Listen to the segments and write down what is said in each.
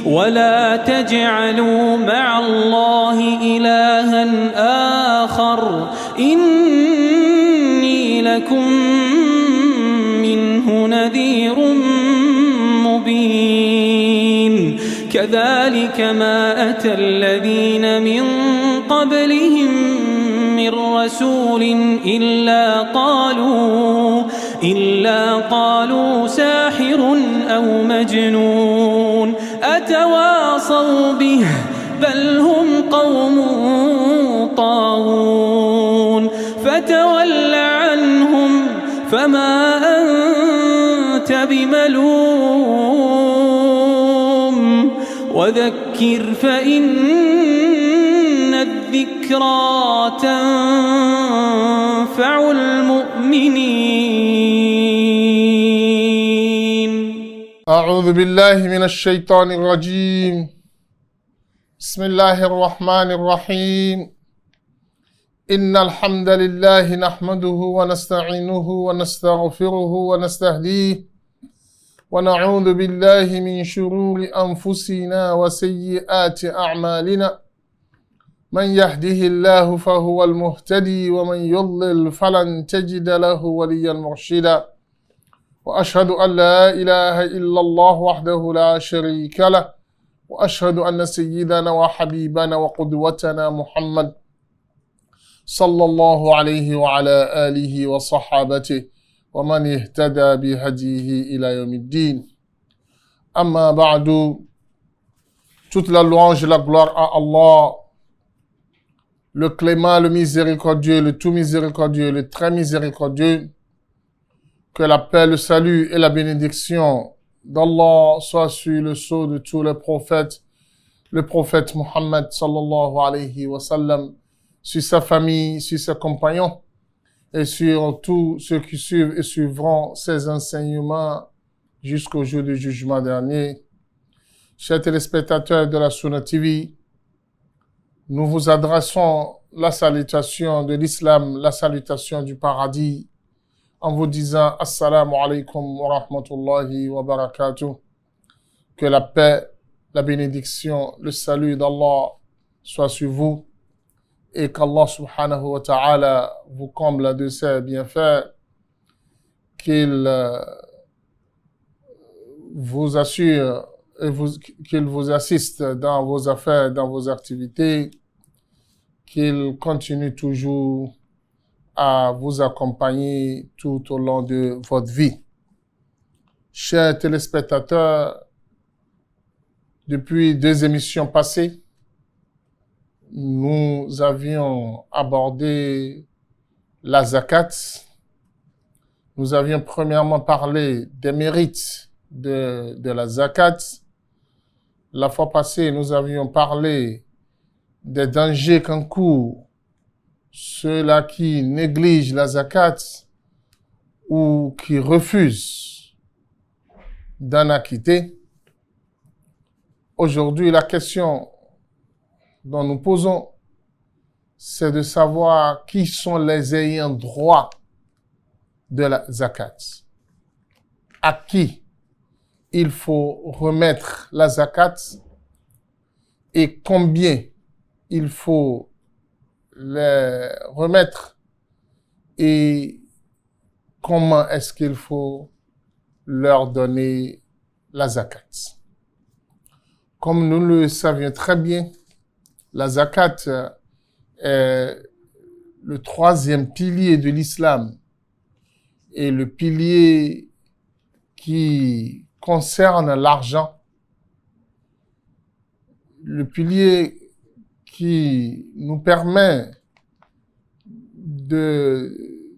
ولا تجعلوا مع الله إلها آخر إني لكم منه نذير مبين كذلك ما أتى الذين من قبلهم من رسول إلا قالوا ساحر أو مجنون أتواصوا به بل هم قوم طاغون فتول عنهم فما أنت بملوم وذكر فإن الذكرى تنفع المؤمنين. أعوذ بالله من الشيطان الرجيم. بسم الله الرحمن الرحيم. إن الحمد لله نحمده ونستعينه ونستغفره ونستهديه ونعوذ بالله من شرور أنفسنا وسيئات أعمالنا من يهده الله فهو المهتدي ومن يضلل فلن تجد له وليا مرشدا وأشهد أن لا إله إلا الله وحده لا شريك له وأشهد أن سيدنا وحبيبنا وقدوتنا محمد صلى الله عليه وعلى آله وصحابته ومن اهتدى بهديه إلى يوم الدين. أما بعد, toute la louange et la gloire à Allah, le clément, le miséricordieux, le tout miséricordieux, le très miséricordieux. Que la paix, le salut et la bénédiction d'Allah soient sur le sceau de tous les prophètes, le prophète Muhammad sallallahu alayhi wa sallam, sur sa famille, sur ses compagnons et sur tous ceux qui suivent et suivront ses enseignements jusqu'au jour du jugement dernier. Chers téléspectateurs de la Sunna TV, nous vous adressons la salutation de l'islam, la salutation du paradis, en vous disant Assalamu alaikum wa rahmatullahi wa barakatuh. Que la paix, la bénédiction, le salut d'Allah soit sur vous et qu'Allah subhanahu wa ta'ala vous comble de ses bienfaits, qu'il vous assure et qu'il vous assiste dans vos affaires, dans vos activités, qu'il continue toujours à vous accompagner tout au long de votre vie. Chers téléspectateurs, depuis 2 émissions passées, nous avions abordé la zakat. Nous avions premièrement parlé des mérites de la zakat. La fois passée, nous avions parlé des dangers qu'encourent ceux-là qui négligent la zakat ou qui refusent d'en acquitter. Aujourd'hui, la question dont nous posons, c'est de savoir qui sont les ayants droit de la zakat. À qui il faut remettre la zakat et combien il faut les remettre et comment est-ce qu'il faut leur donner la zakat. Comme nous le savions très bien, la zakat est le 3e pilier de l'islam et le pilier qui concerne l'argent, le pilier qui nous permet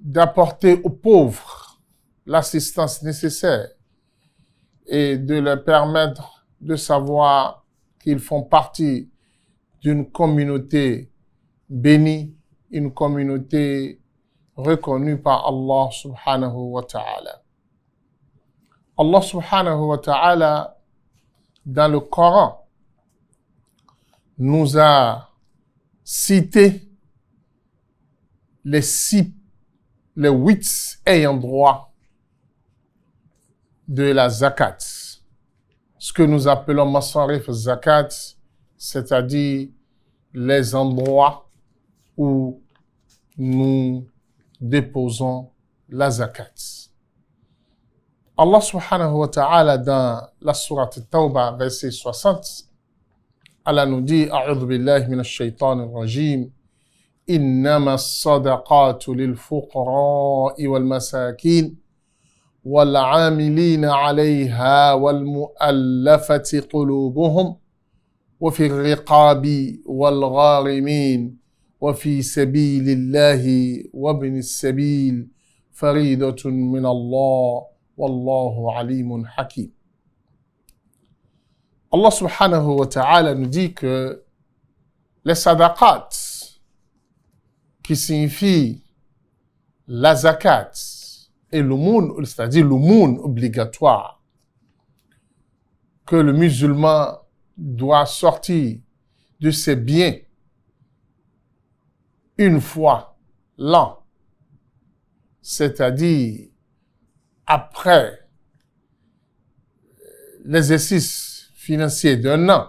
d'apporter aux pauvres l'assistance nécessaire et de leur permettre de savoir qu'ils font partie d'une communauté bénie, une communauté reconnue par Allah subhanahu wa ta'ala. Allah subhanahu wa ta'ala, dans le Coran, nous a cité les 8 ayants droit de la zakat. ce que nous appelons masarif zakat, c'est-à-dire les endroits où nous déposons la zakat. Allah subhanahu wa ta'ala dans la sourate Tawbah, verset 60, Allah nous dit, A'udhu billahi minash shaitanir rajim, إنما الصدقات للفقراء والمساكين والعاملين عليها والمؤلفة قلوبهم وفي الرقاب والغارمين وفي سبيل الله وابن السبيل فريضة من الله والله عليم حكيم. Allah subhanahu wa ta'ala nous dit que les sadaqat, qui signifie la zakat et l'aumône, c'est-à-dire l'aumône obligatoire que le musulman doit sortir de ses biens une fois l'an, c'est-à-dire après l'exercice financier d'un an,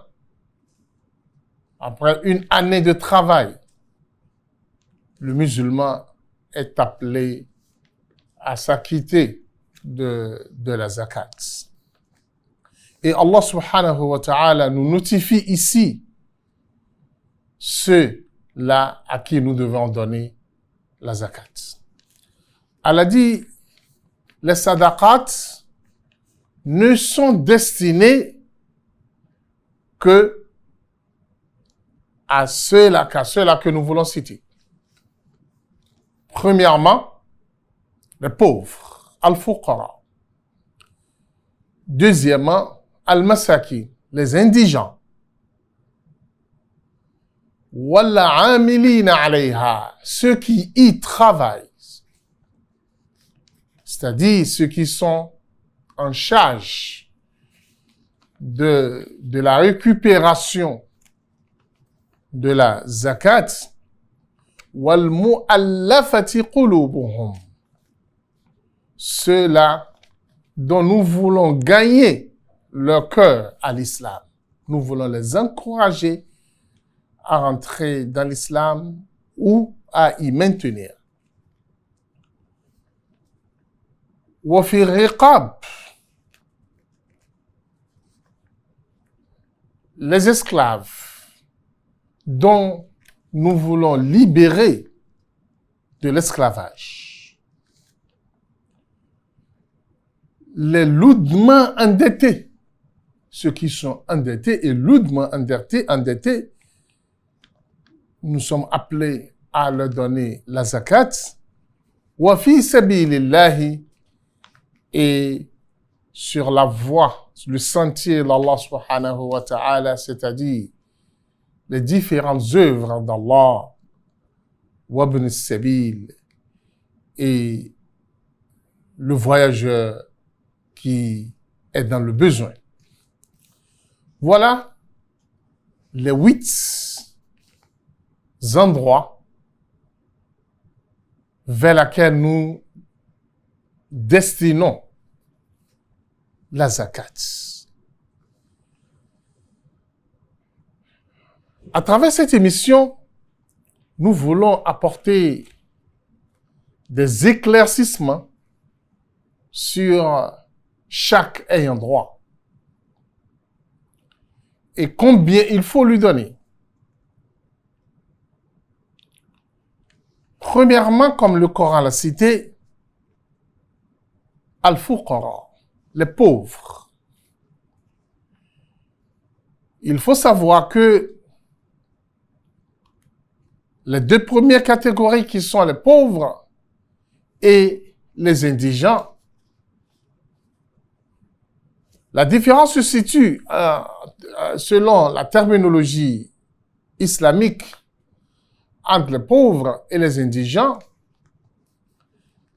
après une année de travail, le musulman est appelé à s'acquitter de la zakat. Et Allah subhanahu wa ta'ala nous notifie ici ceux-là à qui nous devons donner la zakat. Elle a dit, les sadaqat ne sont destinés que à ceux-là que nous voulons citer. Premièrement, les pauvres, al-fuqara. Deuxièmement, al-masaki, les indigents. Wal-amilina alayha, ceux qui y travaillent. C'est-à-dire ceux qui sont en charge de la récupération de la zakat. Wal-mu'allafati qulubuhum, ceux-là dont nous voulons gagner leur cœur à l'islam. Nous voulons les encourager à rentrer dans l'islam ou à y maintenir. Wa fi riqab, les esclaves dont nous voulons libérer de l'esclavage. Les lourdement endettés, ceux qui sont endettés et lourdement endettés, nous sommes appelés à leur donner la zakat. Wa fi sabilillahi, et sur la voie, le sentier d'Allah subhanahu wa ta'ala, c'est-à-dire les différentes œuvres d'Allah, wabn sabil, et le voyageur qui est dans le besoin. Voilà les 8 endroits vers lesquels nous destinons la zakat. À travers cette émission, nous voulons apporter des éclaircissements sur chaque ayant droit et combien il faut lui donner. Premièrement, comme le Coran l'a cité, al-fuqara, les pauvres. Il faut savoir que les 2 premières catégories qui sont les pauvres et les indigents, la différence se situe selon la terminologie islamique entre les pauvres et les indigents,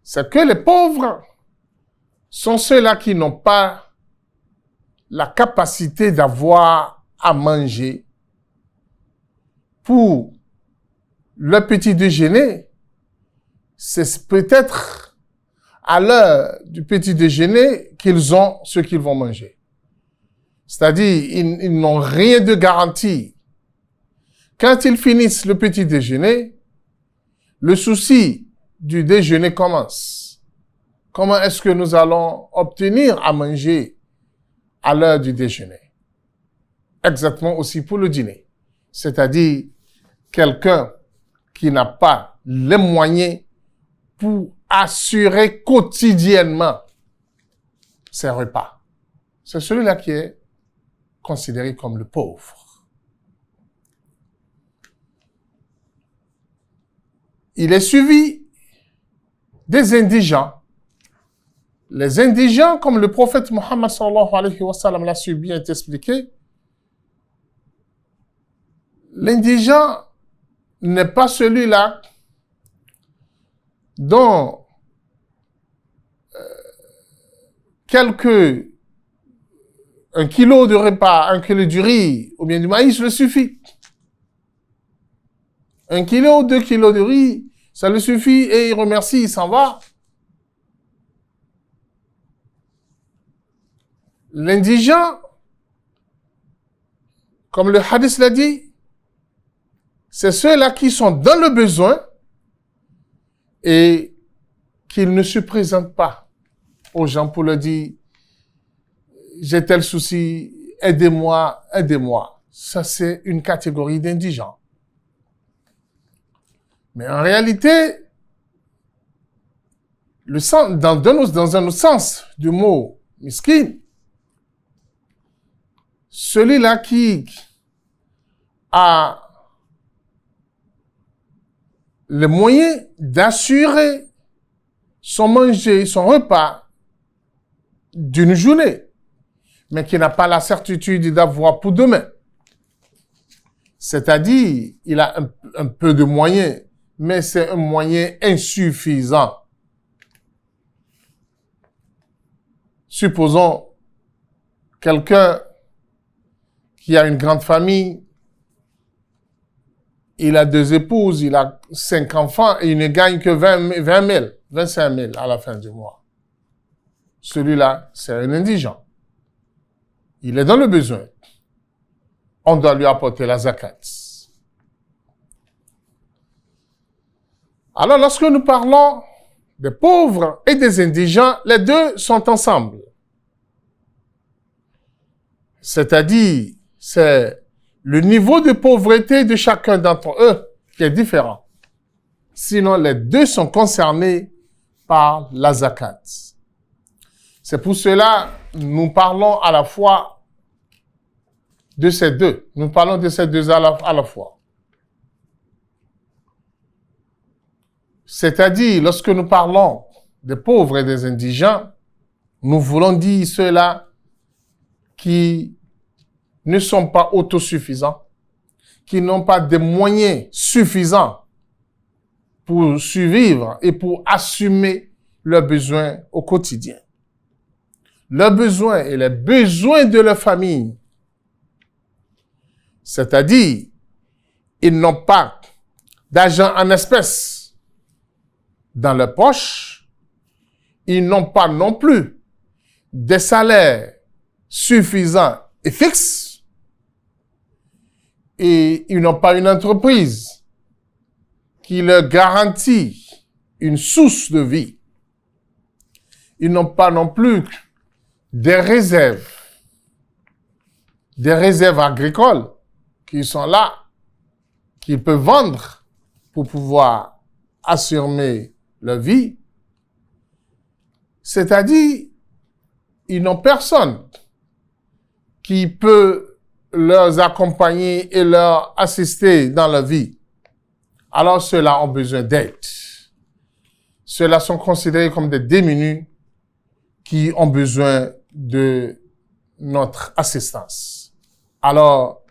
c'est que les pauvres sont ceux-là qui n'ont pas la capacité d'avoir à manger pour le petit déjeuner. C'est peut-être à l'heure du petit déjeuner qu'ils ont ce qu'ils vont manger. C'est-à-dire, ils n'ont rien de garanti. Quand ils finissent le petit déjeuner, le souci du déjeuner commence. Comment est-ce que nous allons obtenir à manger à l'heure du déjeuner? Exactement aussi pour le dîner. C'est-à-dire, quelqu'un qui n'a pas les moyens pour assurer quotidiennement ses repas. C'est celui-là qui est considéré comme le pauvre. Il est suivi des indigents. Les indigents, comme le prophète Mohammed sallallahu alayhi wa sallam l'a su bien expliqué, l'indigent n'est pas celui-là dont un kilo de repas, un kilo de riz ou bien du maïs le suffit. 1 kilo, 2 kilos de riz, ça le suffit et il remercie, il s'en va. L'indigent, comme le hadith l'a dit, c'est ceux-là qui sont dans le besoin et qu'ils ne se présentent pas aux gens pour leur dire « j'ai tel souci, aidez-moi, aidez-moi ». Ça, c'est une catégorie d'indigents. Mais en réalité, dans un autre sens du mot « miskin », celui-là qui a le moyen d'assurer son manger, son repas d'une journée, mais qui n'a pas la certitude d'avoir pour demain. C'est-à-dire, il a un peu de moyens, mais c'est un moyen insuffisant. Supposons quelqu'un qui a une grande famille, il a 2 épouses, il a 5 enfants et il ne gagne que 20 000, 25 000 à la fin du mois. Celui-là, c'est un indigent. Il est dans le besoin. On doit lui apporter la zakat. Alors, lorsque nous parlons des pauvres et des indigents, les deux sont ensemble. C'est-à-dire, c'est le niveau de pauvreté de chacun d'entre eux qui est différent. Sinon, les deux sont concernés par la zakat. C'est pour cela nous parlons à la fois de ces deux. Nous parlons de ces deux à la fois. C'est-à-dire, lorsque nous parlons des pauvres et des indigents, nous voulons dire ceux-là qui ne sont pas autosuffisants, qui n'ont pas de moyens suffisants pour survivre et pour assumer leurs besoins au quotidien. Leurs besoins et les besoins de leur famille. C'est-à-dire, ils n'ont pas d'argent en espèces dans leur poche. Ils n'ont pas non plus des salaires suffisants et fixes. Et ils n'ont pas une entreprise qui leur garantit une source de vie. Ils n'ont pas non plus des réserves agricoles qui sont là, qu'ils peuvent vendre pour pouvoir assurer leur vie. C'est-à-dire, ils n'ont personne qui peut leur accompagner et leur assister dans leur vie. Alors, ceux-là ont besoin d'aide. Ceux-là sont considérés comme des démunis qui ont besoin de notre assistance. Alors,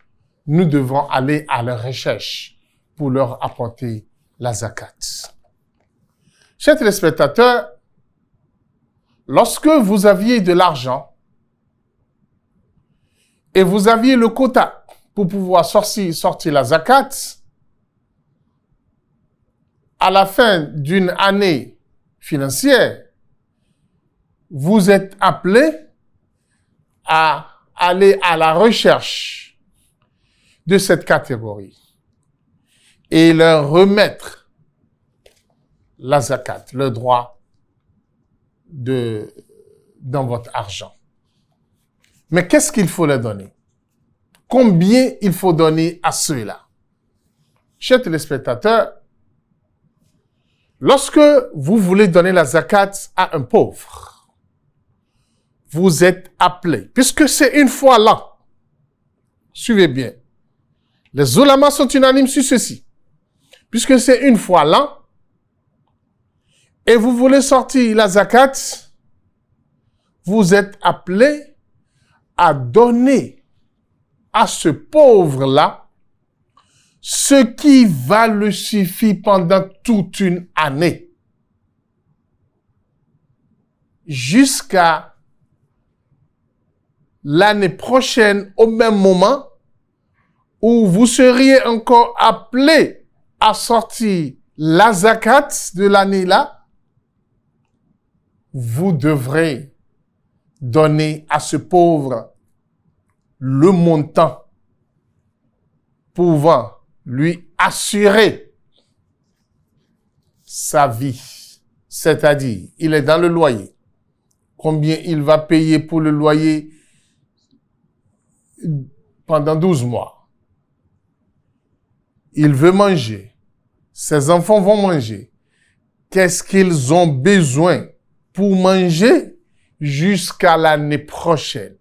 nous devons aller à leur recherche pour leur apporter la zakat. Chers téléspectateurs, lorsque vous aviez de l'argent et vous aviez le quota pour pouvoir sortir la zakat, à la fin d'une année financière, vous êtes appelé à aller à la recherche de cette catégorie et leur remettre la zakat, le droit dans votre argent. Mais qu'est-ce qu'il faut leur donner? Combien il faut donner à ceux-là? Chers téléspectateurs, lorsque vous voulez donner la zakat à un pauvre, vous êtes appelé, puisque c'est une fois l'an. Suivez bien. Les ulamas sont unanimes sur ceci. Puisque c'est une fois l'an, et vous voulez sortir la zakat, vous êtes appelé à donner à ce pauvre-là ce qui va le suffire pendant toute une année. Jusqu'à l'année prochaine, au même moment, où vous seriez encore appelé à sortir la zakat de l'année-là, vous devrez donner à ce pauvre le montant pouvant lui assurer sa vie. C'est-à-dire, il est dans le loyer. Combien il va payer pour le loyer pendant 12 mois? Il veut manger. Ses enfants vont manger. Qu'est-ce qu'ils ont besoin pour manger jusqu'à l'année prochaine?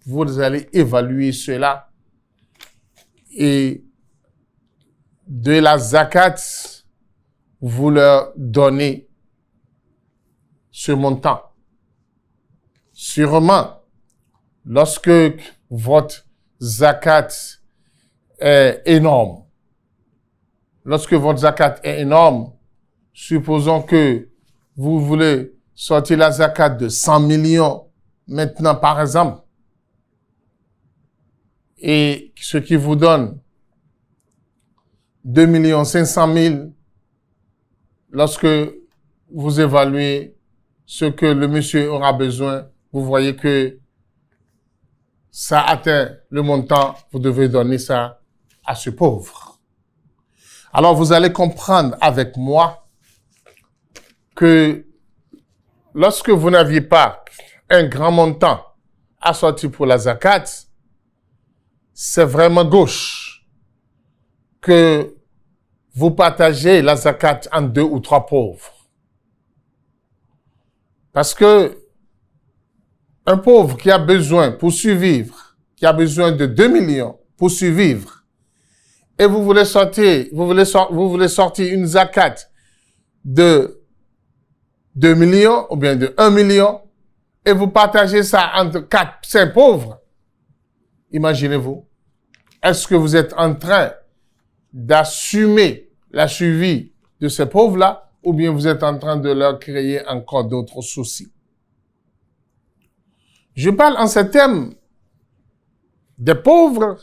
Vous allez évaluer cela et de la zakat, vous leur donnez ce montant. Sûrement, lorsque votre zakat est énorme, supposons que vous voulez sortir la zakat de 100 millions maintenant, par exemple, et ce qui vous donne 2 500 000, lorsque vous évaluez ce que le monsieur aura besoin, vous voyez que ça atteint le montant, vous devez donner ça à ce pauvre. Alors vous allez comprendre avec moi que lorsque vous n'aviez pas un grand montant à sortir pour la zakat, c'est vraiment gauche que vous partagez la zakat en 2 ou 3 pauvres. Parce que un pauvre qui a besoin pour survivre, qui a besoin de 2 millions pour survivre, et vous voulez sortir une zakat de 2 millions ou bien de 1 million, et vous partagez ça entre 4, 5 pauvres, imaginez-vous, est-ce que vous êtes en train d'assumer la survie de ces pauvres-là, ou bien vous êtes en train de leur créer encore d'autres soucis? Je parle en ces termes des pauvres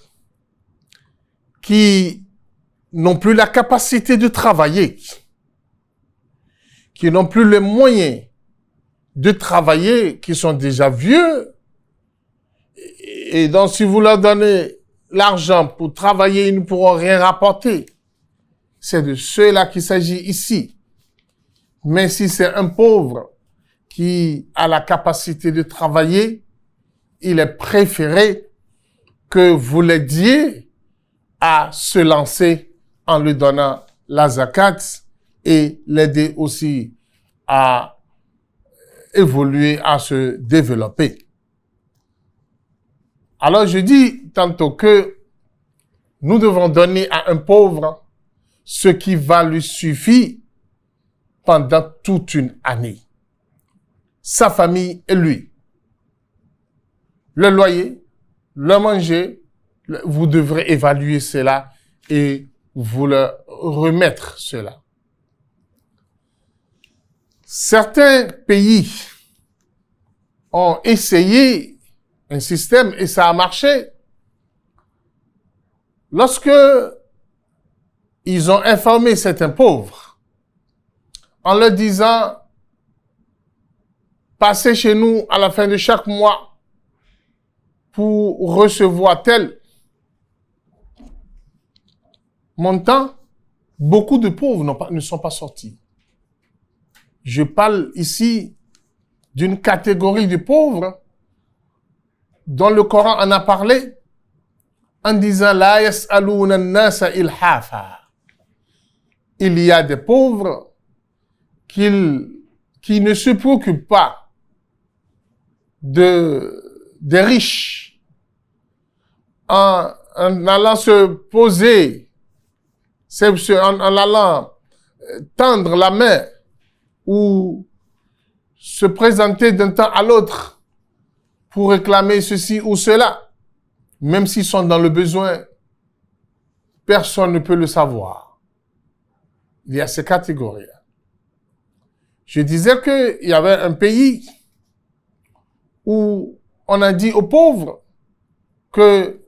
qui n'ont plus la capacité de travailler, qui n'ont plus les moyens de travailler, qui sont déjà vieux. Et donc, si vous leur donnez l'argent pour travailler, ils ne pourront rien rapporter. C'est de ceux-là qu'il s'agit ici. Mais si c'est un pauvre qui a la capacité de travailler, il est préféré que vous l'aidiez à se lancer en lui donnant la zakat et l'aider aussi à évoluer, à se développer. Alors je dis tantôt que nous devons donner à un pauvre ce qui va lui suffire pendant toute une année. Sa famille et lui. Le loyer, le manger, vous devrez évaluer cela et vous leur remettre cela. Certains pays ont essayé un système et ça a marché. Lorsque ils ont informé certains pauvres en leur disant « Passez chez nous à la fin de chaque mois pour recevoir tel montant, beaucoup de pauvres ne sont pas sortis. Je parle ici d'une catégorie de pauvres dont le Coran en a parlé en disant « La yas'alouna an-nasa ilhafa » Il y a des pauvres qui ne se préoccupent pas des riches en allant se poser, en allant tendre la main ou se présenter d'un temps à l'autre pour réclamer ceci ou cela, même s'ils sont dans le besoin, personne ne peut le savoir. Il y a ces catégories-là. Je disais qu'il y avait un pays où on a dit aux pauvres que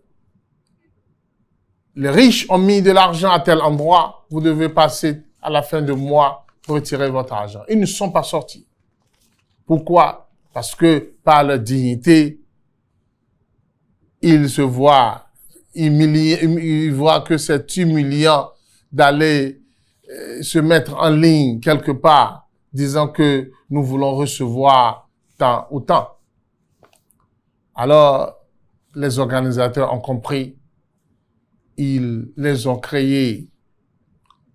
les riches ont mis de l'argent à tel endroit, vous devez passer à la fin du mois pour retirer votre argent. Ils ne sont pas sortis. Pourquoi? Parce que par leur dignité, ils se voient humiliés, ils voient que c'est humiliant d'aller se mettre en ligne quelque part, disant que nous voulons recevoir tant ou tant. Alors, les organisateurs ont compris, ils les ont créé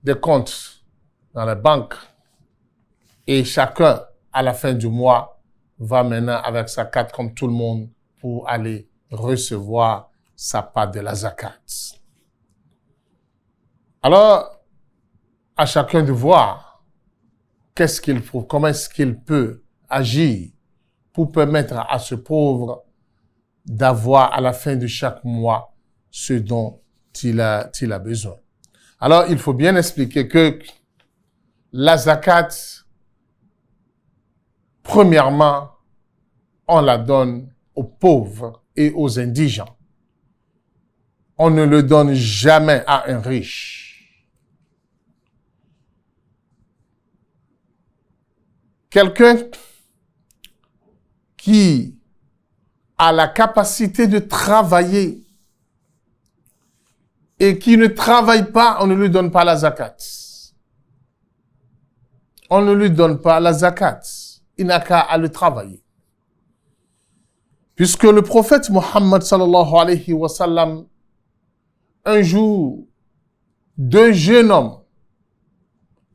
des comptes dans les banques et chacun, à la fin du mois, va maintenant avec sa carte comme tout le monde pour aller recevoir sa part de la zakat. Alors, à chacun de voir qu'est-ce qu'il faut, comment est-ce qu'il peut agir pour permettre à ce pauvre d'avoir à la fin de chaque mois ce dont il a besoin. Alors, il faut bien expliquer que la zakat, premièrement, on la donne aux pauvres et aux indigents. On ne le donne jamais à un riche. Quelqu'un qui a la capacité de travailler et qui ne travaille pas, on ne lui donne pas la zakat. On ne lui donne pas la zakat. Il n'a qu'à le travailler. Puisque le prophète Muhammad sallallahu alayhi wa sallam, un jour, deux jeunes hommes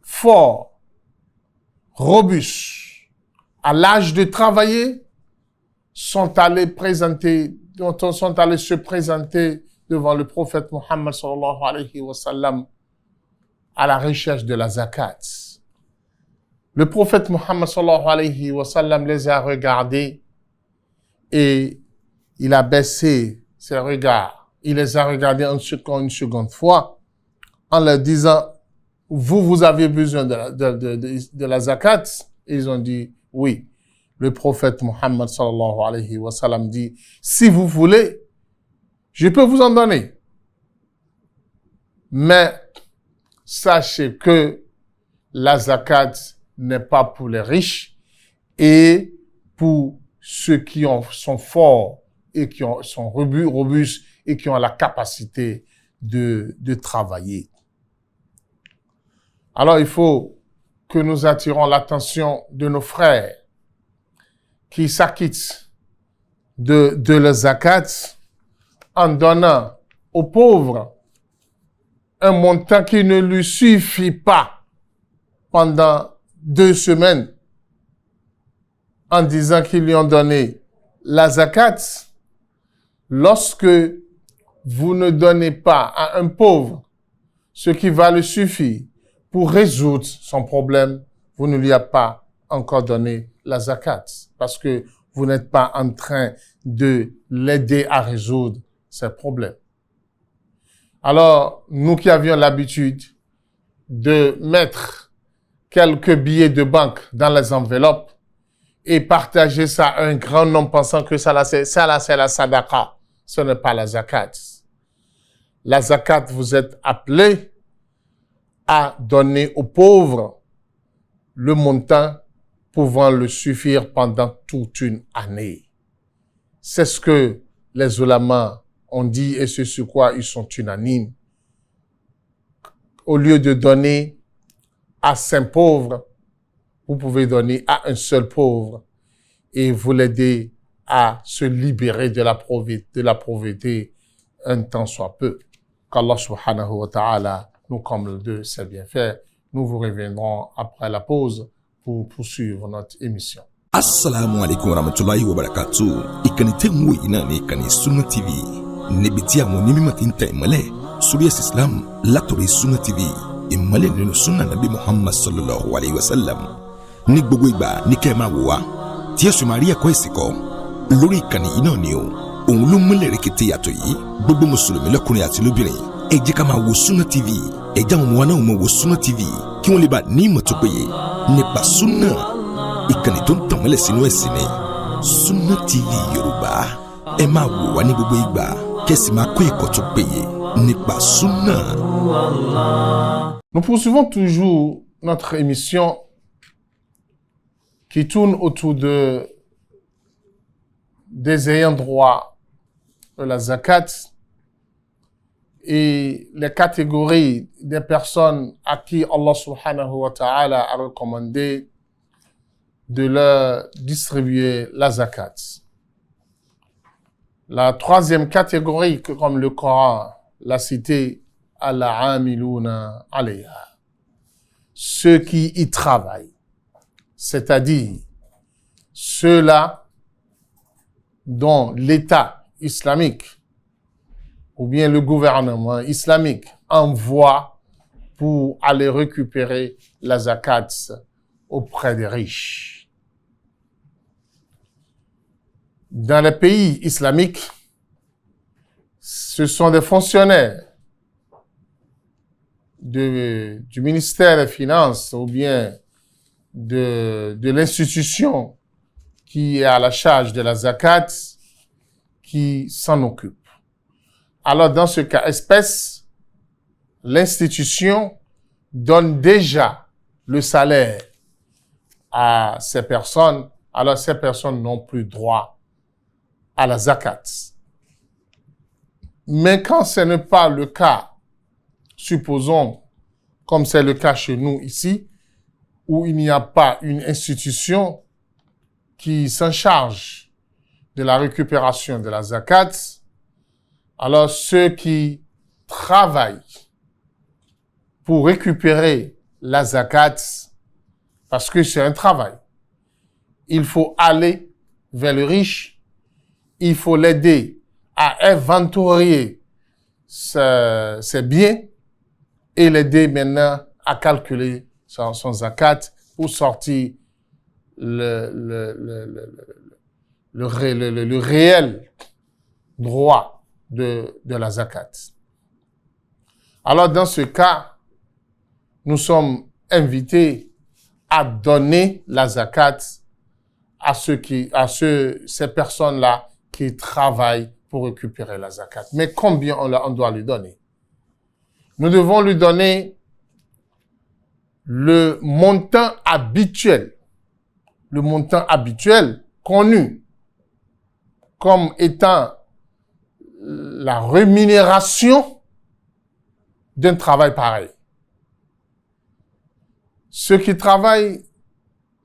forts, robustes, à l'âge de travailler, sont allés se présenter devant le prophète Muhammad sallallahu alayhi wa sallam à la recherche de la zakat. Le prophète Muhammad sallallahu alayhi wa sallam les a regardés et il a baissé ses regards. Il les a regardés une seconde fois en leur disant « Vous avez besoin de la zakat ?» Ils ont dit « Oui ». Le prophète Muhammad sallallahu alayhi wa sallam dit « Si vous voulez, je peux vous en donner. Mais sachez que la zakat n'est pas pour les riches et pour ceux qui sont forts et qui sont robustes et qui ont la capacité de travailler. » Alors, il faut que nous attirons l'attention de nos frères qui s'acquittent de la zakat en donnant aux pauvres un montant qui ne lui suffit pas pendant 2 semaines en disant qu'ils lui ont donné la zakat. Lorsque vous ne donnez pas à un pauvre ce qui va le suffire pour résoudre son problème, vous ne lui avez pas encore donné la zakat parce que vous n'êtes pas en train de l'aider à résoudre ses problèmes. Alors, nous qui avions l'habitude de mettre quelques billets de banque dans les enveloppes et partager ça à un grand nombre pensant que ça là, c'est la sadaqa. Ce n'est pas la zakat. La zakat, vous êtes appelé à donner aux pauvres le montant pouvant le suffire pendant toute une année. C'est ce que les ulama ont dit, et c'est sur quoi ils sont unanimes, au lieu de donner à 5 pauvres, vous pouvez donner à un seul pauvre et vous l'aider à se libérer de la pauvreté un temps soit peu. Qu'Allah subhanahu wa ta'ala nous comble de ses bienfaits. Nous vous reviendrons après la pause pour poursuivre notre émission. Assalamu alaikum warahmatullahi wabarakatuh. Ìkànnì tẹ́ ń wò yìí náà ní ìkànnì Sunna TV. Níbi tí àwọn onímọ̀ ti ń tẹ ìmọ́lẹ̀ sórí ẹ̀sìn Islam látòrí Sunna TV. Ìmọ́lẹ̀ nínú Sunna Nabi Muhammad sallallahu alayhi wa sallam. Ní gbogbo ìgbà ní kẹ́ ẹ máa wò wá tí ẹ sì máa rí ẹ̀kọ́ ìsìn kọ́ lórí ìkànnì yìí náà ni o. Òun ló múlẹ̀ rẹ̀kẹ̀tẹ̀ yàtọ̀ yìí. Gbogbo mùsùlùmí lọ́kùnrin àti lóbìnrin ẹ jẹ́ ká máa wo Sunna TV. Ẹ jẹ́ àwọn ọmọ wa náà máa wo Sunna TV kí wọ́n lè bá ní ìmọ̀ tó péye nípa Sunna. Ìkànnì tó ń tàn mọ́lẹ̀ sínú ẹ̀sìn ni Sunna TV Yorùbá. Ẹ máa wò wá ní gbogbo ìgbà kẹ́sì máa kọ́ ẹ̀kọ́ tó péye nípa Sunna. Nous poursuivons toujours notre émission qui tourne autour des ayants droit de la zakat et les catégories des personnes à qui Allah subhanahu wa ta'ala a recommandé de leur distribuer la zakat. La troisième catégorie, que comme le Coran l'a cité, al-amiluna alayha, ceux qui y travaillent, c'est-à-dire ceux-là dont l'État islamique ou bien le gouvernement islamique envoie pour aller récupérer la zakat auprès des riches. Dans les pays islamiques, ce sont des fonctionnaires du ministère des Finances ou bien de l'institution qui est à la charge de la zakat qui s'en occupe. Alors, dans ce cas espèce, l'institution donne déjà le salaire à ces personnes, alors ces personnes n'ont plus droit à la zakat. Mais quand ce n'est pas le cas, supposons, comme c'est le cas chez nous ici, où il n'y a pas une institution qui s'en charge de la récupération de la zakat, alors ceux qui travaillent pour récupérer la zakat, parce que c'est un travail, il faut aller vers le riche, il faut l'aider à inventorier ses biens et l'aider maintenant à calculer son zakat pour sortir le réel droit de la zakat. Alors, dans ce cas, nous sommes invités à donner la zakat à ces personnes-là qui travaillent pour récupérer la zakat. Mais combien on doit lui donner? Nous devons lui donner le montant habituel connu comme étant la rémunération d'un travail pareil. Ceux qui travaillent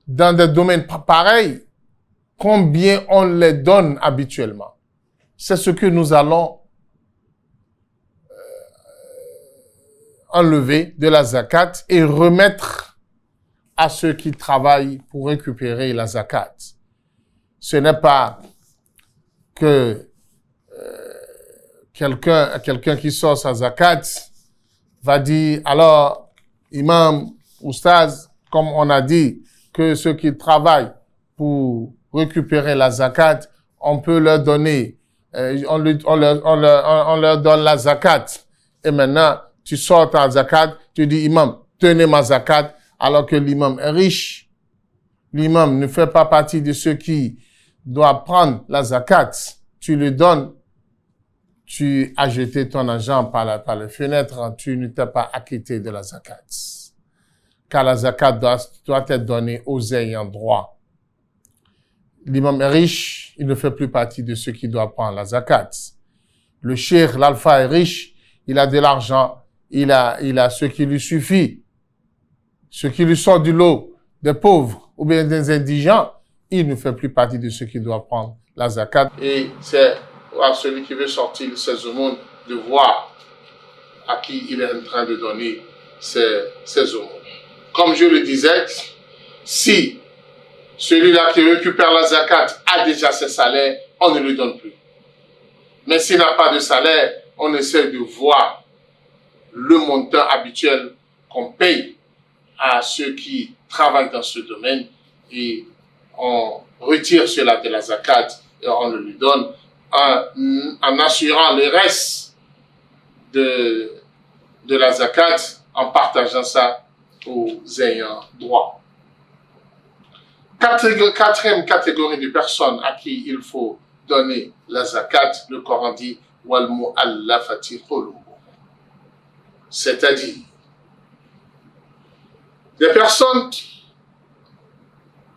dans des domaines pareils, combien on les donne habituellement? C'est ce que nous allons enlever de la zakat et remettre à ceux qui travaillent pour récupérer la zakat. Ce n'est pas que quelqu'un qui sort sa zakat va dire, alors, imam, oustaz, comme on a dit, que ceux qui travaillent pour récupérer la zakat, on peut leur donner, on leur donne la zakat. Et maintenant, tu sors ta zakat, tu dis, imam, tenez ma zakat, alors que l'imam est riche. L'imam ne fait pas partie de ceux qui doivent prendre la zakat. Tu lui donnes, tu as jeté ton argent par la fenêtre, tu ne t'es pas acquitté de la zakat. Car la zakat doit être donnée aux ayants droit. L'imam est riche, il ne fait plus partie de ceux qui doivent prendre la zakat. Le cheikh, l'alpha est riche, il a de l'argent, il a ce qui lui suffit, ce qui lui sort du lot des pauvres ou bien des indigents, il ne fait plus partie de ceux qui doivent prendre la zakat. Et c'est à celui qui veut sortir ses aumônes de voir à qui il est en train de donner ses aumônes. Comme je le disais, si celui-là qui récupère la zakat a déjà ses salaires, on ne lui donne plus. Mais s'il n'a pas de salaire, on essaie de voir le montant habituel qu'on paye à ceux qui travaillent dans ce domaine et on retire cela de la zakat et on le lui donne en assurant le reste de la zakat en partageant ça aux ayants droit. Quatrième catégorie de personnes à qui il faut donner la zakat, le Coran dit wal mu'allafati qulubuhum, c'est-à-dire des personnes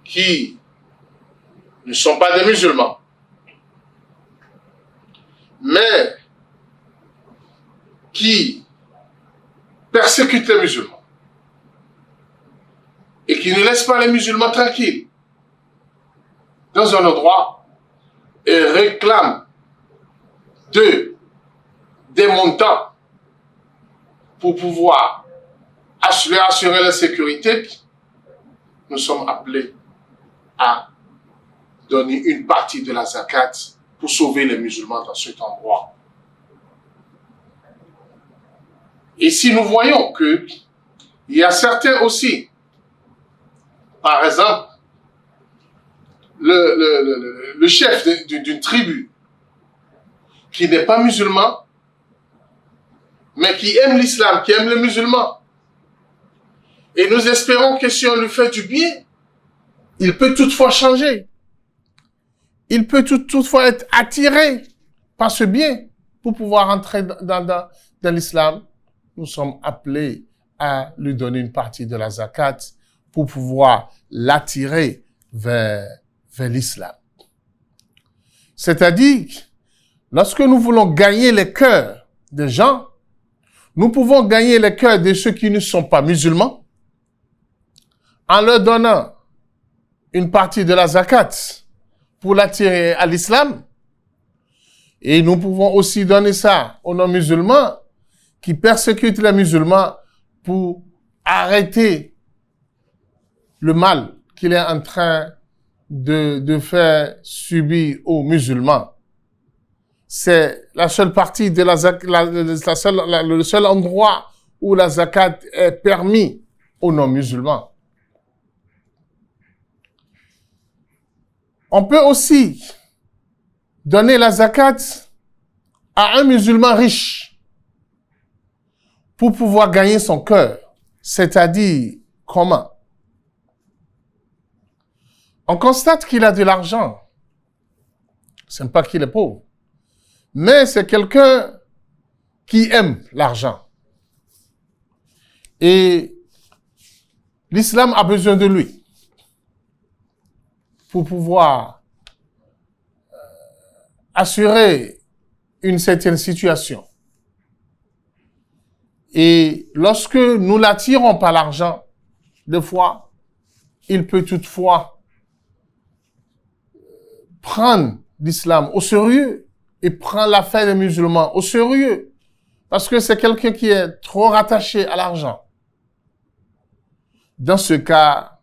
qui ne sont pas des musulmans, mais qui persécutent les musulmans et qui ne laissent pas les musulmans tranquilles dans un endroit et réclament des montants pour pouvoir assurer la sécurité. Nous sommes appelés à donner une partie de la zakat pour sauver les musulmans dans cet endroit. Et si nous voyons que il y a certains aussi, par exemple, le chef d'une tribu qui n'est pas musulman, mais qui aime l'islam, qui aime les musulmans, et nous espérons que si on lui fait du bien, il peut toutefois changer. Il peut toutefois être attiré par ce bien pour pouvoir entrer dans l'islam. Nous sommes appelés à lui donner une partie de la zakat pour pouvoir l'attirer vers l'islam. C'est-à-dire, lorsque nous voulons gagner les cœurs des gens, nous pouvons gagner les cœurs de ceux qui ne sont pas musulmans en leur donnant une partie de la zakat pour l'attirer à l'islam. Et nous pouvons aussi donner ça aux non-musulmans qui persécutent les musulmans pour arrêter le mal qu'il est en train de faire subir aux musulmans. C'est la seule partie de la zakat, le seul endroit où la zakat est permis aux non-musulmans. On peut aussi donner la zakat à un musulman riche pour pouvoir gagner son cœur. C'est-à-dire, comment? On constate qu'il a de l'argent. Ce n'est pas qu'il est pauvre. Mais c'est quelqu'un qui aime l'argent. Et l'islam a besoin de lui pour pouvoir assurer une certaine situation. Et lorsque nous l'attirons par l'argent, des fois, il peut toutefois prendre l'islam au sérieux et prendre l'affaire des musulmans au sérieux, parce que c'est quelqu'un qui est trop rattaché à l'argent. Dans ce cas,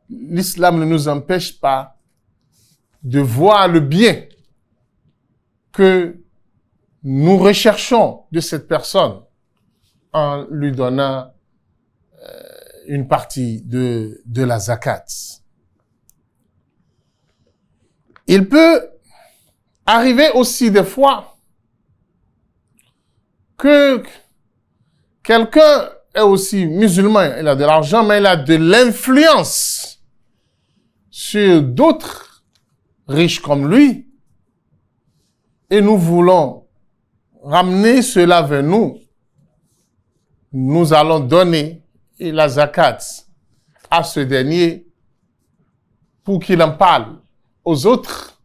l'islam ne nous empêche pas de voir le bien que nous recherchons de cette personne en lui donnant une partie de la zakat. Il peut arriver aussi des fois que quelqu'un est aussi musulman, il a de l'argent, mais il a de l'influence sur d'autres riches comme lui, et nous voulons ramener cela vers nous. Nous allons donner la zakat à ce dernier pour qu'il en parle aux autres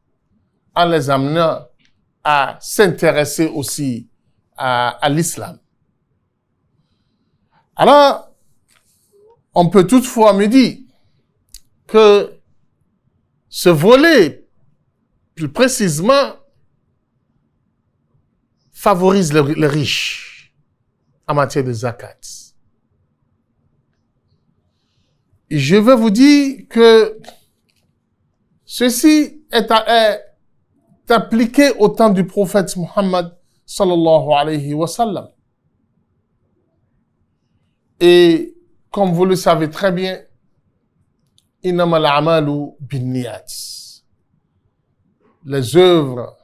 en les amenant à s'intéresser aussi à l'islam. Alors, on peut toutefois me dire que ce volet, plus précisément, favorise les riches en matière de zakat. Et je veux vous dire que ceci est appliqué au temps du prophète Muhammad sallallahu alayhi wa sallam. Et comme vous le savez très bien, innamal a'malu binniyat. Les œuvres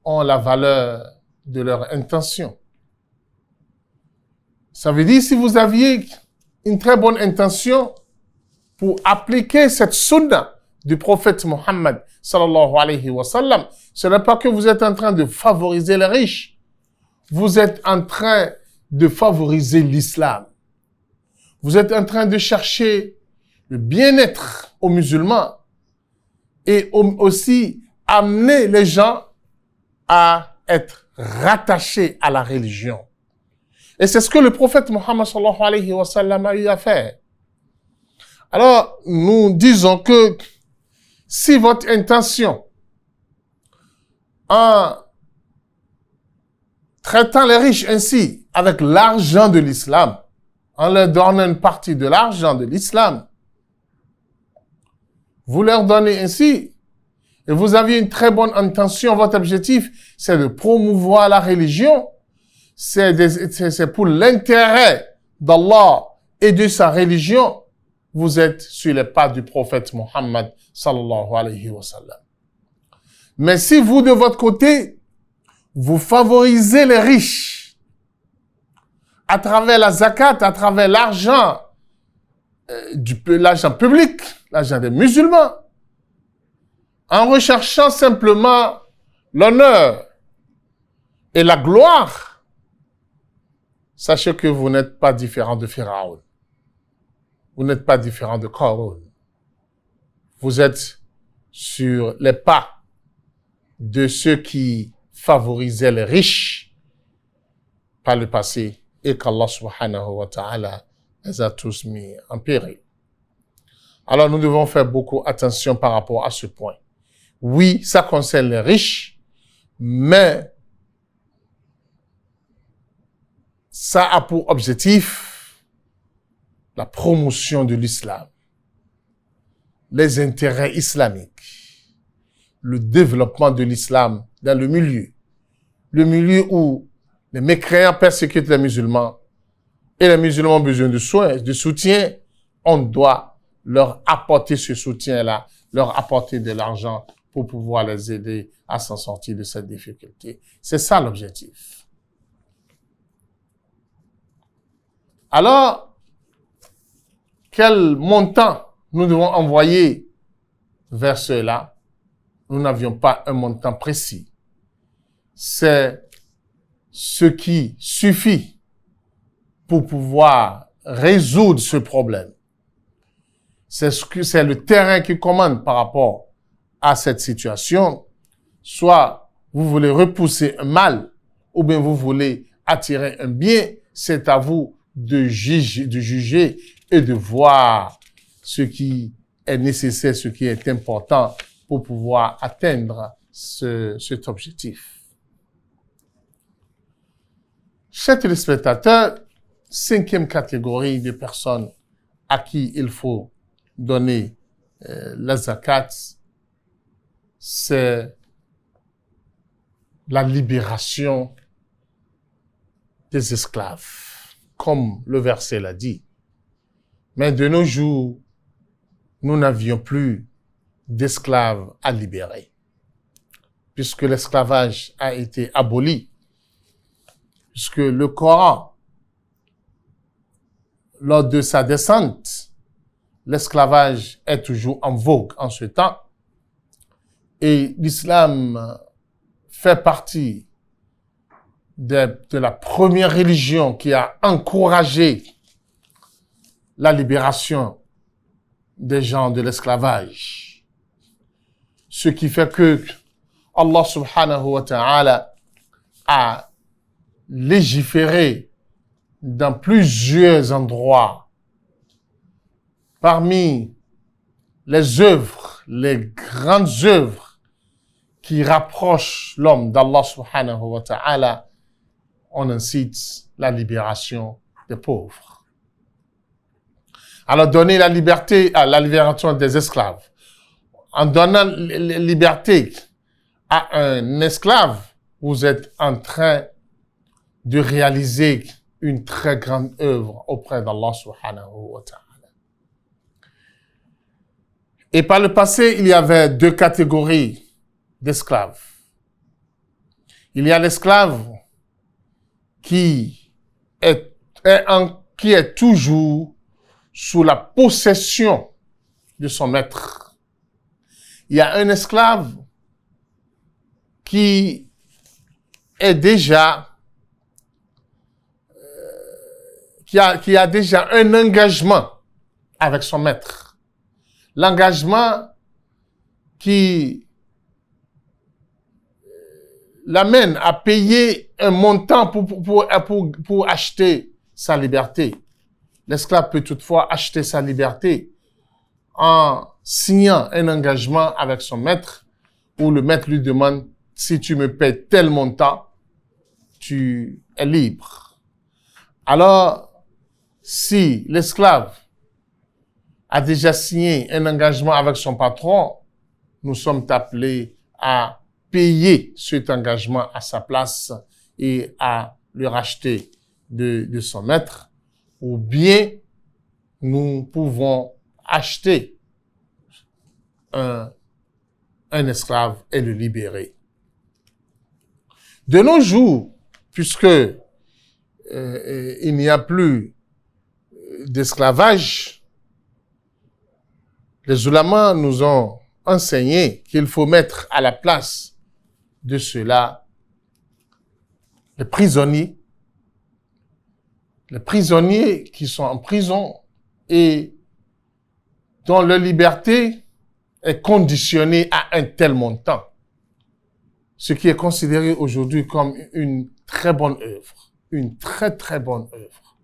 ont la valeur de leur intention. Ça veut dire si vous aviez une très bonne intention pour appliquer cette sunna du prophète Muhammad sallallahu alayhi wa sallam, ce n'est pas que vous êtes en train de favoriser les riches. Vous êtes en train de favoriser l'islam. Vous êtes en train de chercher le bien-être aux musulmans et aussi amener les gens à être rattachés à la religion. Et c'est ce que le prophète Muhammad sallallahu alayhi wa sallam a eu à faire. Alors, nous disons que si votre intention en traitant les riches ainsi avec l'argent de l'islam, en leur donnant une partie de l'argent de l'islam, vous leur donnez ainsi, et vous avez une très bonne intention, votre objectif, c'est de promouvoir la religion, c'est pour l'intérêt d'Allah et de sa religion, vous êtes sur les pas du prophète Muhammad sallallahu alayhi wa sallam. Mais si vous, de votre côté, vous favorisez les riches, à travers la zakat, à travers l'argent, l'argent public, l'argent des musulmans, en recherchant simplement l'honneur et la gloire, sachez que vous n'êtes pas différent de Pharaon. Vous n'êtes pas différent de Qarun. Vous êtes sur les pas de ceux qui favorisaient les riches par le passé et qu'Allah subhanahu wa ta'ala les a tous mis en péril. Alors nous devons faire beaucoup attention par rapport à ce point. Oui, ça concerne les riches, mais ça a pour objectif la promotion de l'islam, les intérêts islamiques, le développement de l'islam dans le milieu où les mécréants persécutent les musulmans et les musulmans ont besoin de soins, de soutien, on doit leur apporter ce soutien-là, leur apporter de l'argent pour pouvoir les aider à s'en sortir de cette difficulté. C'est ça l'objectif. Alors, quel montant nous devons envoyer vers cela? Nous n'avions pas un montant précis. C'est ce qui suffit pour pouvoir résoudre ce problème. C'est le terrain qui commande par rapport à cette situation. Soit vous voulez repousser un mal, ou bien vous voulez attirer un bien. C'est à vous de juger et de voir ce qui est nécessaire, ce qui est important pour pouvoir atteindre cet objectif. Chers téléspectateurs, 5e catégorie de personnes à qui il faut donner la zakat, c'est la libération des esclaves, comme le verset l'a dit. Mais de nos jours, nous n'avions plus d'esclaves à libérer, puisque l'esclavage a été aboli, puisque le Coran, lors de sa descente, l'esclavage est toujours en vogue en ce temps, et l'islam fait partie de la première religion qui a encouragé la libération des gens de l'esclavage. Ce qui fait que Allah subhanahu wa ta'ala a légiféré dans plusieurs endroits. Parmi les œuvres, les grandes œuvres qui rapprochent l'homme d'Allah subhanahu wa ta'ala, on incite la libération des pauvres. Alors, donner la liberté à la libération des esclaves. En donnant la liberté à un esclave, vous êtes en train de réaliser une très grande œuvre auprès d'Allah subhanahu wa ta'ala. Et par le passé, il y avait deux catégories d'esclaves. Il y a l'esclave qui est toujours sous la possession de son maître. Il y a un esclave qui est déjà qui a déjà un engagement avec son maître. L'engagement qui l'amène à payer un montant pour acheter sa liberté. L'esclave peut toutefois acheter sa liberté en signant un engagement avec son maître où le maître lui demande « Si tu me paies tel montant, tu es libre. » Alors, si l'esclave a déjà signé un engagement avec son patron, nous sommes appelés à payer cet engagement à sa place et à le racheter de son maître, ou bien nous pouvons acheter un esclave et le libérer. De nos jours, puisque il n'y a plus d'esclavage, les ulamas nous ont enseigné qu'il faut mettre à la place de cela les prisonniers qui sont en prison et dont leur liberté est conditionnée à un tel montant. Ce qui est considéré aujourd'hui comme une très bonne œuvre. Une très très bonne œuvre.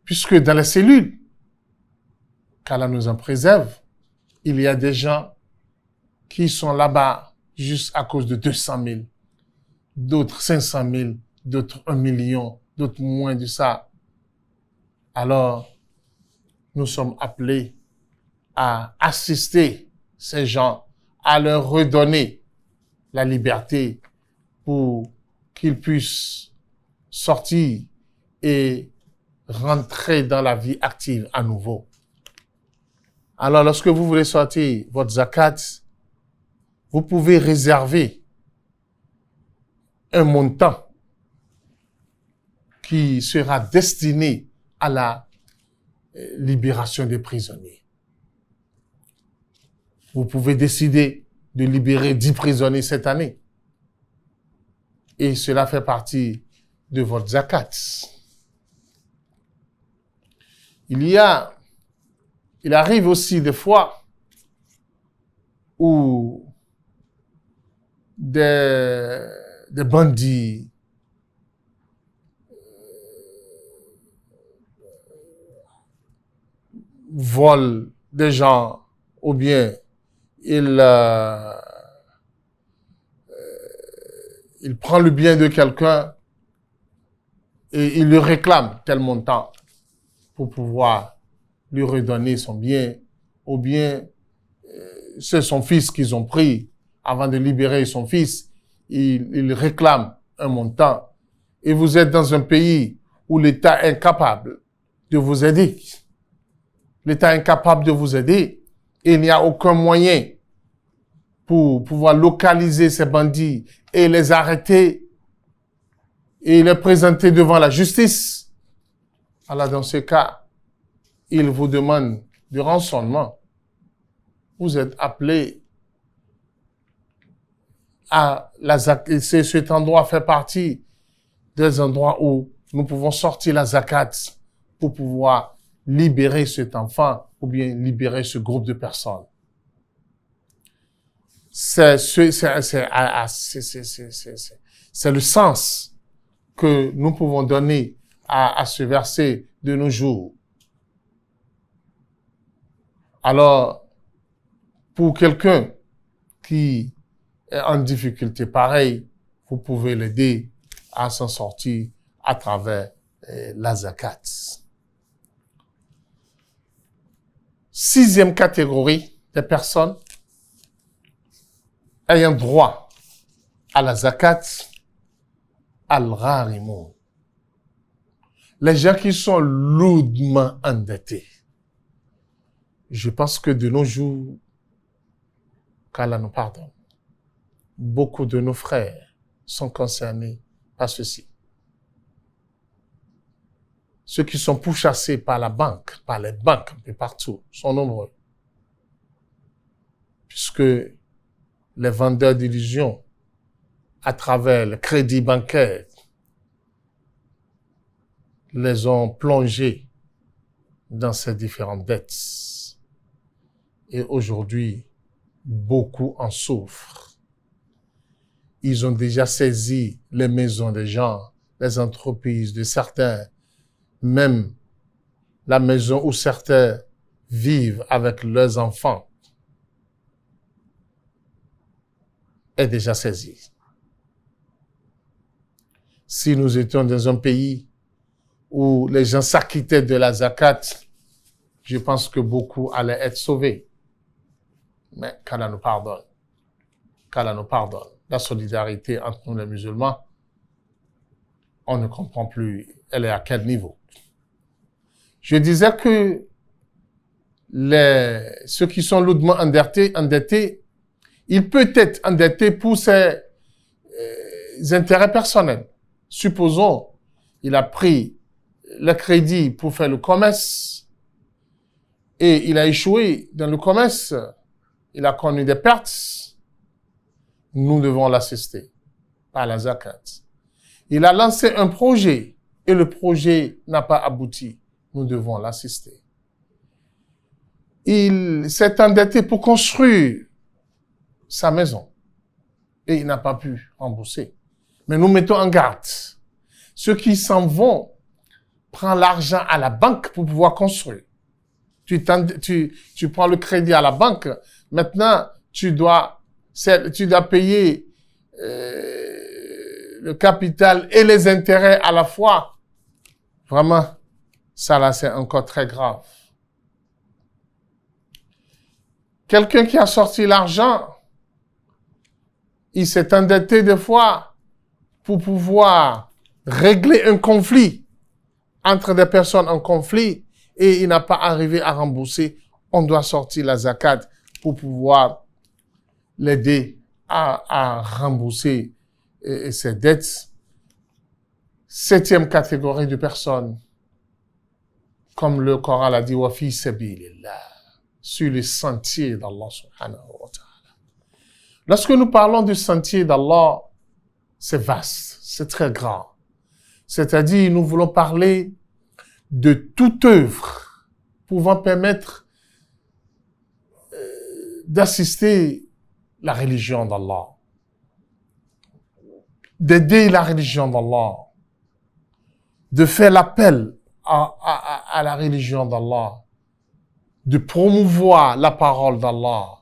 Puisque dans les cellules, qu'Allah nous en préserve, il y a des gens qui sont là-bas juste à cause de 200 000, d'autres 500 000, d'autres 1 million, d'autres moins de ça. Alors, nous sommes appelés à assister ces gens, à leur redonner la liberté pour qu'ils puissent sortir et rentrer dans la vie active à nouveau. Alors, lorsque vous voulez sortir votre zakat, vous pouvez réserver un montant qui sera destiné à la libération des prisonniers. Vous pouvez décider de libérer 10 prisonniers cette année. Et cela fait partie de votre zakat. Il arrive aussi des fois où des bandits volent des gens ou bien il prend le bien de quelqu'un et il lui réclame tel montant pour pouvoir lui redonner son bien, ou bien c'est son fils qu'ils ont pris avant de libérer son fils, il réclame un montant et vous êtes dans un pays où l'État est incapable de vous aider. L'État est incapable de vous aider et il n'y a aucun moyen pour pouvoir localiser ces bandits et les arrêter et les présenter devant la justice. Alors dans ce cas, il vous demande du rançonnement. Vous êtes appelé à la zakat. Cet endroit fait partie des endroits où nous pouvons sortir la zakat pour pouvoir libérer cet enfant ou bien libérer ce groupe de personnes. c'est le sens que nous pouvons donner à ce verset de nos jours. Alors, pour quelqu'un qui est en difficulté pareille, vous pouvez l'aider à s'en sortir à travers la zakat. 6e catégorie des personnes ayant droit à la zakat, al-gharimoun. Les gens qui sont lourdement endettés. Je pense que de nos jours, qu'Allah nous pardonne, beaucoup de nos frères sont concernés par ceci. Ceux qui sont pourchassés par la banque, par les banques un peu partout, sont nombreux. Puisque les vendeurs d'illusions, à travers le crédit bancaire, les ont plongés dans ces différentes dettes. Et aujourd'hui, beaucoup en souffrent. Ils ont déjà saisi les maisons des gens, les entreprises de certains, même la maison où certains vivent avec leurs enfants est déjà saisie. Si nous étions dans un pays où les gens s'acquittaient de la zakat, je pense que beaucoup allaient être sauvés. Mais qu'Allah nous pardonne. Qu'Allah nous pardonne. La solidarité entre nous les musulmans, on ne comprend plus. Elle est à quel niveau? Je disais que ceux qui sont lourdement endettés, il peut être endetté pour ses intérêts personnels. Supposons, il a pris le crédit pour faire le commerce et il a échoué dans le commerce. Il a connu des pertes. Nous devons l'assister par la zakat. Il a lancé un projet et le projet n'a pas abouti. Nous devons l'assister. Il s'est endetté pour construire sa maison et il n'a pas pu rembourser. Mais nous mettons en garde. Ceux qui s'en vont prennent l'argent à la banque pour pouvoir construire. Tu prends le crédit à la banque. Maintenant, tu dois payer le capital et les intérêts à la fois. Vraiment, ça là, c'est encore très grave. Quelqu'un qui a sorti l'argent, il s'est endetté des fois pour pouvoir régler un conflit entre des personnes en conflit et il n'a pas arrivé à rembourser. On doit sortir la zakat pour pouvoir l'aider à rembourser ses dettes. 7e catégorie de personnes, comme le Coran l'a dit, wa fi sabilillah, sur le sentier d'Allah subhanahu wa ta'ala. Lorsque nous parlons du sentier d'Allah, c'est vaste, c'est très grand. C'est-à-dire, nous voulons parler de toute œuvre pouvant permettre d'assister la religion d'Allah, d'aider la religion d'Allah, de faire l'appel à la religion d'Allah, de promouvoir la parole d'Allah,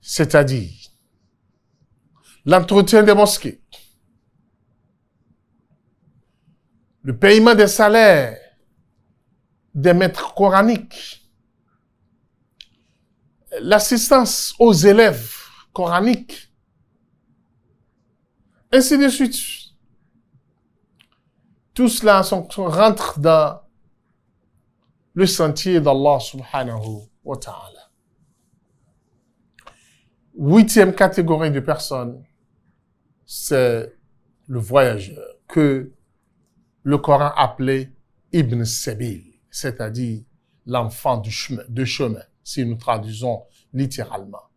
c'est-à-dire l'entretien des mosquées, le paiement des salaires des maîtres coraniques, l'assistance aux élèves coraniques, ainsi de suite. Tout cela rentre dans le sentier d'Allah subhanahu wa ta'ala. 8e catégorie de personnes, c'est le voyageur, que le Coran appelait Ibn Sabil, c'est-à-dire l'enfant de chemin, si nous traduisons littéralement.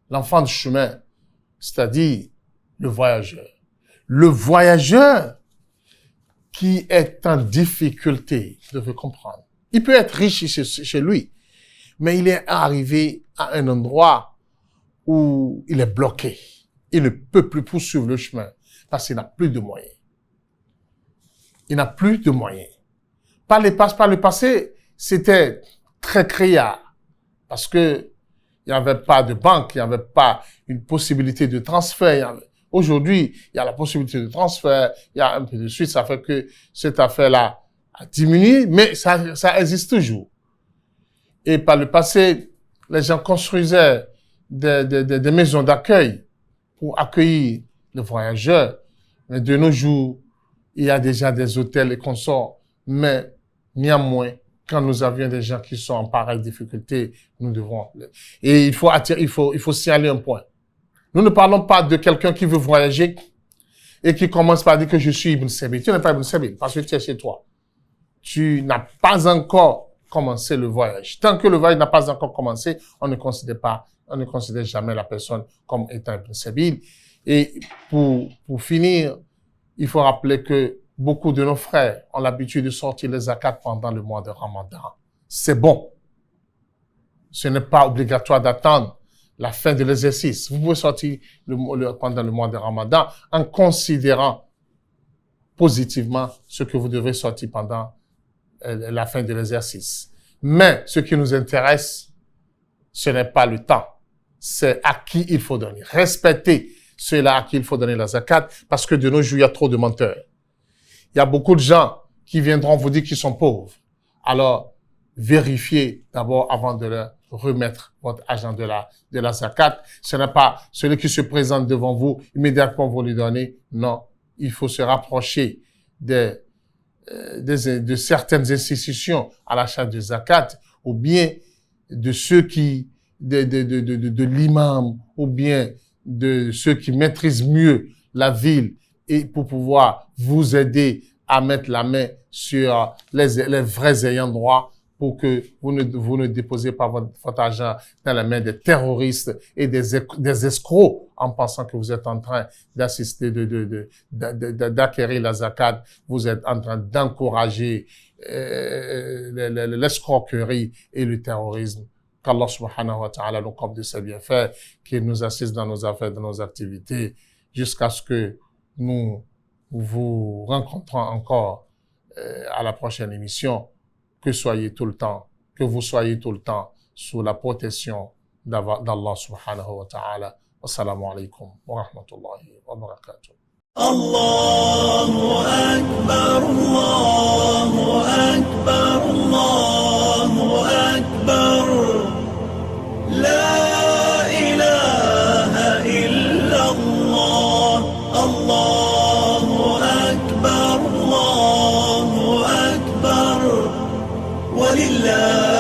L'enfant de chemin, c'est-à-dire le voyageur. Le voyageur qui est en difficulté, vous devez comprendre. Il peut être riche chez lui, mais il est arrivé à un endroit où il est bloqué. Il ne peut plus poursuivre le chemin parce qu'il n'a plus de moyens. Il n'a plus de moyens. Par le passé, c'était très criard parce que il n'y avait pas de banque, il n'y avait pas une possibilité de transfert. Aujourd'hui, il y a la possibilité de transfert, il y a un peu de suite, ça fait que cette affaire-là a diminué, mais ça existe toujours. Et par le passé, les gens construisaient des maisons d'accueil pour accueillir les voyageurs. Mais de nos jours, il y a déjà des hôtels et consorts. Mais néanmoins, quand nous avions des gens qui sont en pareille difficulté, nous devons... Et il faut signaler un point. Nous ne parlons pas de quelqu'un qui veut voyager et qui commence par dire que je suis Ibn Sabil. Tu n'es pas Ibn Sabil parce que tu es chez toi. Tu n'as pas encore commencé le voyage. Tant que le voyage n'a pas encore commencé, on ne considère jamais la personne comme étant Ibn Sabil. Et pour finir, il faut rappeler que beaucoup de nos frères ont l'habitude de sortir les zakats pendant le mois de Ramadan. C'est bon. Ce n'est pas obligatoire d'attendre la fin de l'exercice. Vous pouvez sortir pendant le mois de Ramadan en considérant positivement ce que vous devez sortir pendant la fin de l'exercice. Mais ce qui nous intéresse, ce n'est pas le temps. C'est à qui il faut donner. Respectez ceux-là à qui il faut donner la zakat parce que de nos jours, il y a trop de menteurs. Il y a beaucoup de gens qui viendront vous dire qu'ils sont pauvres. Alors, vérifiez d'abord avant de leur remettre votre argent de la zakat. Ce n'est pas celui qui se présente devant vous, immédiatement vous lui donnez. Non, il faut se rapprocher de certaines institutions à l'achat de zakat ou bien de ceux de l'imam ou bien de ceux qui maîtrisent mieux la ville et pour pouvoir vous aider à mettre la main sur les vrais ayants droit pour que vous ne déposez pas votre argent dans la main des terroristes et des escrocs en pensant que vous êtes en train d'assister, d'acquérir la zakat. Vous êtes en train d'encourager l'escroquerie et le terrorisme. Qu'Allah subhanahu wa ta'ala nous accorde de ses bienfaits, qu'il nous assiste dans nos affaires, dans nos activités, jusqu'à ce que nous vous rencontrons encore à la prochaine émission. Que vous soyez tout le temps sous la protection d'Allah subhanahu wa ta'ala. Wassalamu alaikum wa rahmatullahi wa barakatuh. Allahu Akbar, Allahu Akbar, Allahu Akbar. La ilaha illallah. Allahu Akbar, Allahu Akbar. ولله